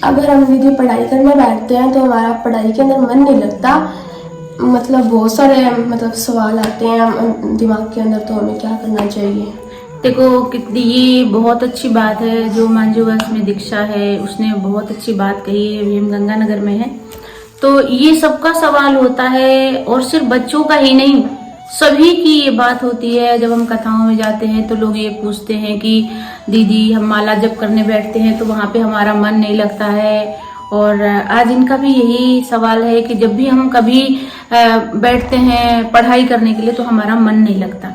अगर हम दीदी पढ़ाई करने बैठते हैं तो हमारा पढ़ाई के अंदर मन नहीं लगता। मतलब बहुत सारे सवाल आते हैं दिमाग के अंदर, तो हमें क्या करना चाहिए? देखो कितनी ये बहुत अच्छी बात है जो मंजूवर्स में दीक्षा है उसने बहुत अच्छी बात कही है। अभी हम गंगानगर में है तो ये सबका सवाल होता है, और सिर्फ बच्चों का ही नहीं सभी की ये बात होती है। जब हम कथाओं में जाते हैं तो लोग ये पूछते हैं कि दीदी हम माला जप करने बैठते हैं तो वहां पे हमारा मन नहीं लगता है। और आज इनका भी यही सवाल है कि जब भी हम कभी बैठते हैं पढ़ाई करने के लिए तो हमारा मन नहीं लगता।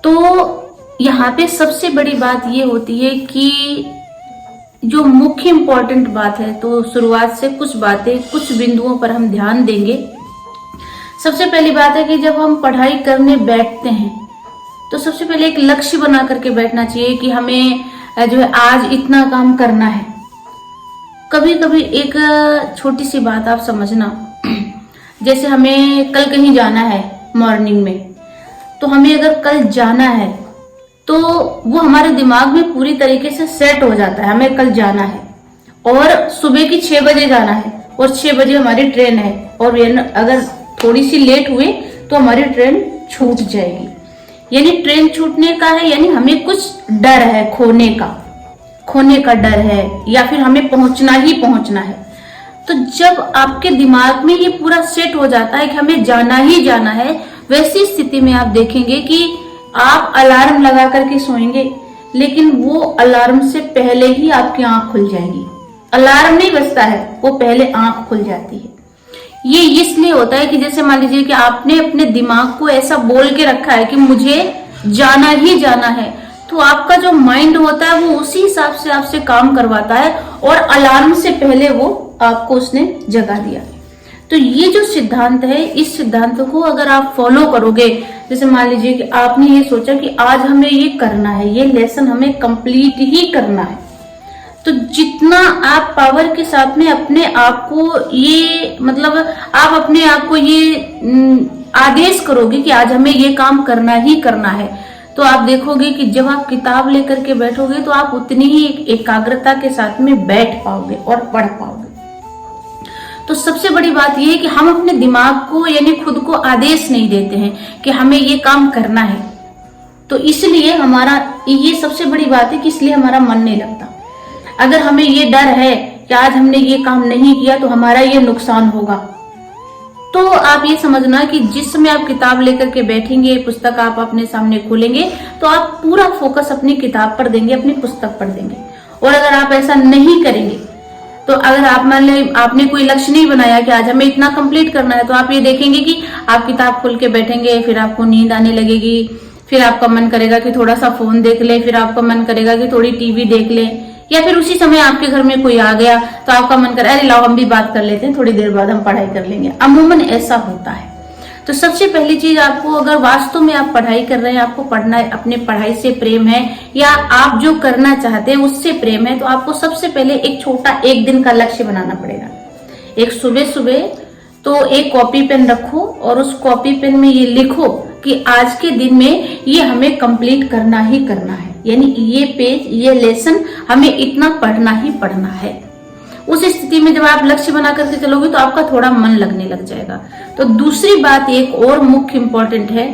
तो यहाँ पे सबसे बड़ी बात ये होती है कि जो मुख्य इम्पोर्टेंट बात है, तो शुरुआत से कुछ बातें कुछ बिंदुओं पर हम ध्यान देंगे। सबसे पहली बात है कि जब हम पढ़ाई करने बैठते हैं तो सबसे पहले एक लक्ष्य बना करके बैठना चाहिए कि हमें जो है आज इतना काम करना है। कभी कभी एक छोटी सी बात आप समझना, जैसे हमें कल कहीं जाना है मॉर्निंग में, तो हमें अगर कल जाना है तो वो हमारे दिमाग में पूरी तरीके से सेट हो जाता है, हमें कल जाना है और सुबह की 6 बजे जाना है और 6 बजे हमारी ट्रेन है, और अगर थोड़ी सी लेट हुए तो हमारी ट्रेन छूट जाएगी। यानी ट्रेन छूटने का है, यानी हमें कुछ डर है, खोने का डर है, या फिर हमें पहुंचना है। तो जब आपके दिमाग में ये पूरा सेट हो जाता है कि हमें जाना ही जाना है, वैसी स्थिति में आप देखेंगे कि आप अलार्म लगा करके सोएंगे, लेकिन वो अलार्म से पहले ही आपकी आंख खुल जाएगी। अलार्म नहीं बजता है, वो पहले आंख खुल जाती है। ये इसलिए होता है कि जैसे मान लीजिए कि आपने अपने दिमाग को ऐसा बोल के रखा है कि मुझे जाना ही जाना है, तो आपका जो माइंड होता है वो उसी हिसाब से आपसे काम करवाता है, और अलार्म से पहले वो आपको उसने जगा दिया। तो ये जो सिद्धांत है, इस सिद्धांत को अगर आप फॉलो करोगे, जैसे मान लीजिए कि आपने ये सोचा कि आज हमें ये करना है, ये लेसन हमें कंप्लीट ही करना है, तो जितना आप पावर के साथ में अपने आप को ये आप अपने आप को ये आदेश करोगे कि आज हमें ये काम करना ही करना है, तो आप देखोगे कि जब आप किताब लेकर के बैठोगे तो आप उतनी ही एकाग्रता के साथ में बैठ पाओगे और पढ़ पाओगे। तो सबसे बड़ी बात यह है कि हम अपने दिमाग को यानी खुद को आदेश नहीं देते हैं कि हमें ये काम करना है, तो इसलिए हमारा ये सबसे बड़ी बात है कि इसलिए हमारा मन नहीं लगता। अगर हमें ये डर है कि आज हमने ये काम नहीं किया तो हमारा ये नुकसान होगा, तो आप ये समझना कि जिस समय आप किताब लेकर के बैठेंगे, पुस्तक आप अपने सामने खोलेंगे, तो आप पूरा फोकस अपनी किताब पर देंगे, अपनी पुस्तक पर देंगे। और अगर आप ऐसा नहीं करेंगे, तो अगर आप मान ले आपने कोई लक्ष्य नहीं बनाया कि आज हमें इतना कंप्लीट करना है, तो आप ये देखेंगे कि आप किताब खोल के बैठेंगे, फिर आपको नींद आने लगेगी, फिर आपका मन करेगा कि थोड़ा सा फोन देख ले, फिर आपका मन करेगा कि थोड़ी टीवी देख ले, या फिर उसी समय आपके घर में कोई आ गया तो आपका मन करे अरे लाओ हम भी बात कर लेते हैं, थोड़ी देर बाद हम पढ़ाई कर लेंगे। अमूमन ऐसा होता है। तो सबसे पहली चीज, आपको अगर वास्तव में आप पढ़ाई कर रहे हैं, आपको पढ़ना अपने पढ़ाई से प्रेम है, या आप जो करना चाहते हैं उससे प्रेम है, तो आपको सबसे पहले एक छोटा एक दिन का लक्ष्य बनाना पड़ेगा। एक सुबह तो एक कॉपी पेन रखो और उस कॉपी पेन में ये लिखो कि आज के दिन में ये हमें कंप्लीट करना ही करना है, यानी ये पेज, ये लेसन हमें इतना पढ़ना ही पढ़ना है। उस स्थिति में जब आप लक्ष्य बना करके चलोगे तो आपका थोड़ा मन लगने लग जाएगा। तो दूसरी बात एक और मुख्य इंपॉर्टेंट है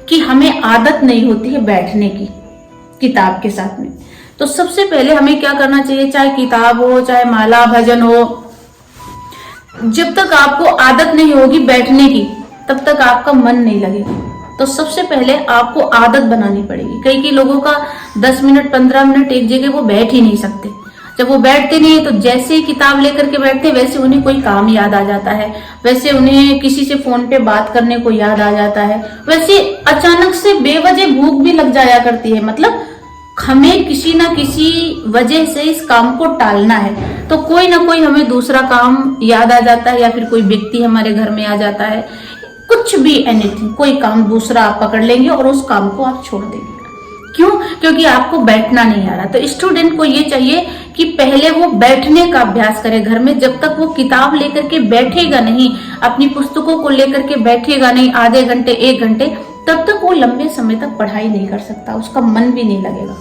कि हमें आदत नहीं होती है बैठने की किताब के साथ में। तो सबसे पहले हमें क्या करना चाहिए, चाहे किताब हो, चाहे माला भजन हो, जब तक आपको आदत नहीं होगी बैठने की तब तक आपका मन नहीं लगेगा। तो सबसे पहले आपको आदत बनानी पड़ेगी। कई लोगों का 10 मिनट 15 मिनट एक जगह वो बैठ ही नहीं सकते। जब वो बैठते नहीं है तो जैसे ही किताब लेकर के बैठते हैं वैसे उन्हें कोई काम याद आ जाता है, वैसे उन्हें किसी से फोन पे बात करने को याद आ जाता है, वैसे अचानक से बेवजह भूख भी लग जाया करती है। मतलब हमें किसी ना किसी वजह से इस काम को टालना है, तो कोई ना कोई हमें दूसरा काम याद आ जाता है, या फिर कोई व्यक्ति हमारे घर में आ जाता है, कुछ भी एनीथिंग, कोई काम दूसरा आप पकड़ लेंगे और उस काम को आप छोड़ देंगे। क्यों? क्योंकि आपको बैठना नहीं आ रहा। तो स्टूडेंट को ये चाहिए कि पहले वो बैठने का अभ्यास करे घर में। जब तक वो किताब लेकर के बैठेगा नहीं, अपनी पुस्तकों को लेकर के बैठेगा नहीं आधे घंटे 1 घंटे, तब तक वो लंबे समय तक पढ़ाई नहीं कर सकता, उसका मन भी नहीं लगेगा।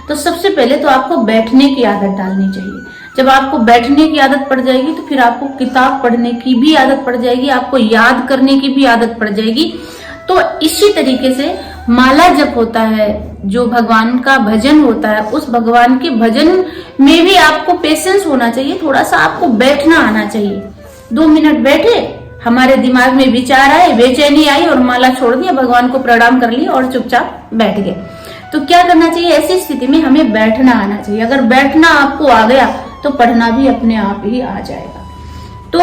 तो तो सबसे पहले तो आपको बैठने की आदत डालनी चाहिए। जब आपको बैठने की आदत पड़ जाएगी तो फिर आपको किताब पढ़ने की भी आदत पड़ जाएगी, आपको याद करने की भी आदत पड़ जाएगी। तो इसी तरीके से माला जप होता है, जो भगवान का भजन होता है, उस भगवान के भजन में भी आपको पेशेंस होना चाहिए, थोड़ा सा आपको बैठना आना चाहिए। 2 मिनट बैठे, हमारे दिमाग में विचार आए, बेचैनी आई और माला छोड़ दिया, भगवान को प्रणाम कर लिया और चुपचाप बैठ गए। तो क्या करना चाहिए, ऐसी स्थिति में हमें बैठना आना चाहिए। अगर बैठना आपको आ गया तो पढ़ना भी अपने आप ही आ जाएगा। तो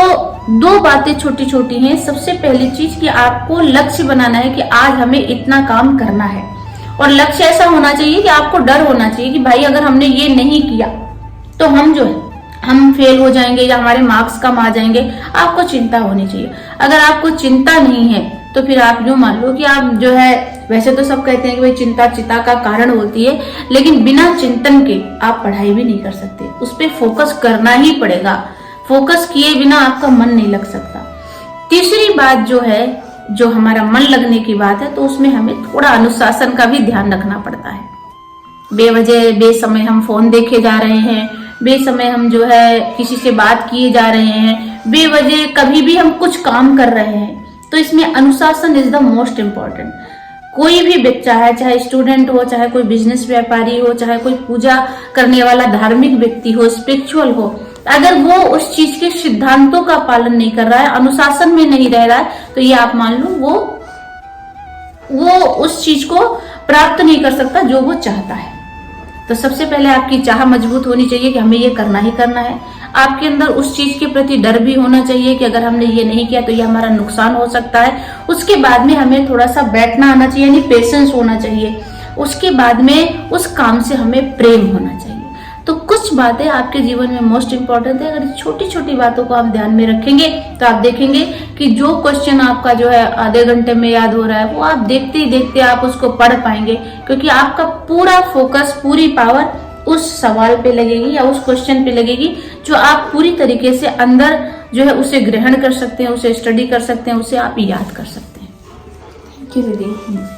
2 बातें छोटी छोटी हैं। सबसे पहली चीज कि आपको लक्ष्य बनाना है कि आज हमें इतना काम करना है, और लक्ष्य ऐसा होना चाहिए कि आपको डर होना चाहिए कि भाई अगर हमने ये नहीं किया तो हम फेल हो जाएंगे या हमारे मार्क्स कम आ जाएंगे। आपको चिंता होनी चाहिए। अगर आपको चिंता नहीं है तो फिर आप यूं मान लो कि आप जो है, वैसे तो सब कहते हैं कि भाई चिंता चिता का कारण होती है, लेकिन बिना चिंतन के आप पढ़ाई भी नहीं कर सकते। उस पर फोकस करना ही पड़ेगा। फोकस किए बिना आपका मन नहीं लग सकता। तीसरी बात जो है, जो हमारा मन लगने की बात है, तो उसमें हमें थोड़ा अनुशासन का भी ध्यान रखना पड़ता है। बेवजह बेसमय हम फोन देखे जा रहे हैं, बेसमय हम जो है किसी से बात किए जा रहे हैं, बेवजह कभी भी हम कुछ काम कर रहे हैं, तो इसमें अनुशासन इज द मोस्ट इम्पोर्टेंट। कोई भी बच्चा है, चाहे स्टूडेंट हो, चाहे कोई बिजनेस व्यापारी हो, चाहे कोई पूजा करने वाला धार्मिक व्यक्ति हो, स्पिरिचुअल हो, अगर वो उस चीज के सिद्धांतों का पालन नहीं कर रहा है, अनुशासन में नहीं रह रहा है, तो ये आप मान लो वो उस चीज को प्राप्त नहीं कर सकता जो वो चाहता है। तो सबसे पहले आपकी चाह मजबूत होनी चाहिए कि हमें ये करना ही करना है। आपके अंदर उस चीज के प्रति डर भी होना चाहिए कि अगर हमने ये नहीं किया तो ये हमारा नुकसान हो सकता है। उसके बाद में हमें थोड़ा सा बैठना आना चाहिए, यानी पेशेंस होना चाहिए। उसके बाद में उस काम से हमें प्रेम होना चाहिए। तो कुछ बातें आपके जीवन में मोस्ट इंपॉर्टेंट है। अगर छोटी छोटी बातों को आप ध्यान में रखेंगे तो आप देखेंगे कि जो क्वेश्चन आपका जो है आधे घंटे में याद हो रहा है, वो आप देखते ही देखते आप उसको पढ़ पाएंगे, क्योंकि आपका पूरा फोकस, पूरी पावर उस सवाल पे लगेगी या उस क्वेश्चन पे लगेगी, जो आप पूरी तरीके से अंदर जो है उसे ग्रहण कर सकते हैं, उसे स्टडी कर सकते हैं, उसे आप याद कर सकते हैं। थैंक यू दीदी।